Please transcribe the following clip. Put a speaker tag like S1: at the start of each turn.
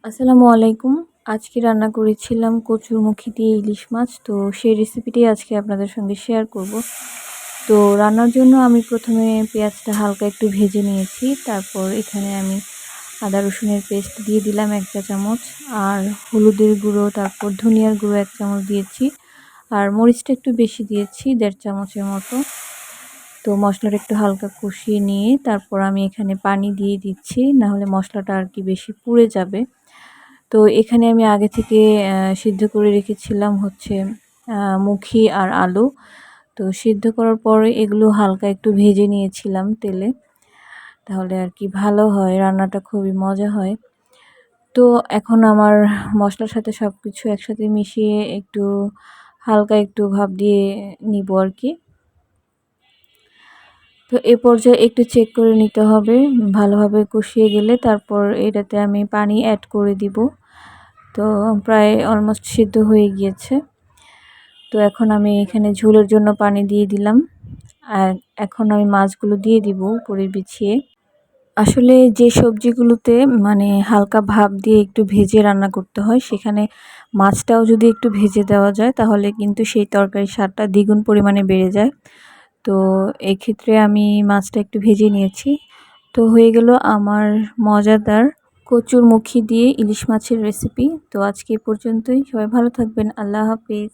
S1: আসসালামু আলাইকুম। আজকে রান্না করেছিলাম কচুরমুখী দিয়ে ইলিশ মাছ। তো সেই রেসিপিটাই আজকে আপনাদের সঙ্গে শেয়ার করব। তো রান্নার জন্য আমি প্রথমে পেঁয়াজটা হালকা একটু ভেজে নিয়েছি। তারপর এখানে আমি আদা রসুনের পেস্ট দিয়ে দিলাম ১ চা চামচ, আর হলুদের গুঁড়ো, তারপর ধনিয়ার গুঁড়ো ১ চামচ দিয়েছি, আর মরিচটা একটু বেশি দিয়েছি ১.৫ চামচের মতো। তো মশলাটা একটু হালকা কষিয়ে নিয়ে তারপর আমি এখানে পানি দিয়ে দিচ্ছি, না হলে মশলাটা আর কি বেশি পুড়ে যাবে। তো এখানে আমি আগে থেকে সিদ্ধ করে রেখেছিলাম হচ্ছে মুখি আর আলু। তো সিদ্ধ করার পরে এগুলো হালকা একটু ভেজে নিয়েছিলাম তেলে। তাহলে আর কি ভালো হয়, রান্নাটা খুবই মজা হয়। তো এখন আমার মশলার সাথে সবকিছু একসাথে মিশিয়ে একটু হালকা একটু ভাপ দিয়ে নিব আর কি। তো এ পর্যায়ে একটু চেক করে নিতে হবে, ভালোভাবে কষিয়ে গেলে তারপর এটাতে আমি পানি অ্যাড করে দিব। তো প্রায় অলমোস্ট সিদ্ধ হয়ে গিয়েছে। তো এখন আমি এখানে ঝোলের জন্য পানি দিয়ে দিলাম। আর এখন আমি মাছগুলো দিয়ে দিব উপরে বিছিয়ে। আসলে যে সবজিগুলোতে মানে হালকা ভাপ দিয়ে একটু ভেজে রান্না করতে হয়, সেখানে মাছটাও যদি একটু ভেজে দেওয়া যায় তাহলে কিন্তু সেই তরকারির স্বাদটা দ্বিগুণ পরিমাণে বেড়ে যায়। তো এক্ষেত্রে আমি মাছটা একটু ভেজে নিয়েছি। তো হয়ে গেল আমার মজাদার কচুরমুখী দিয়ে ইলিশ মাছের রেসিপি। তো আজকে এ পর্যন্তই। সবাই ভালো থাকবেন। আল্লাহ হাফেজ।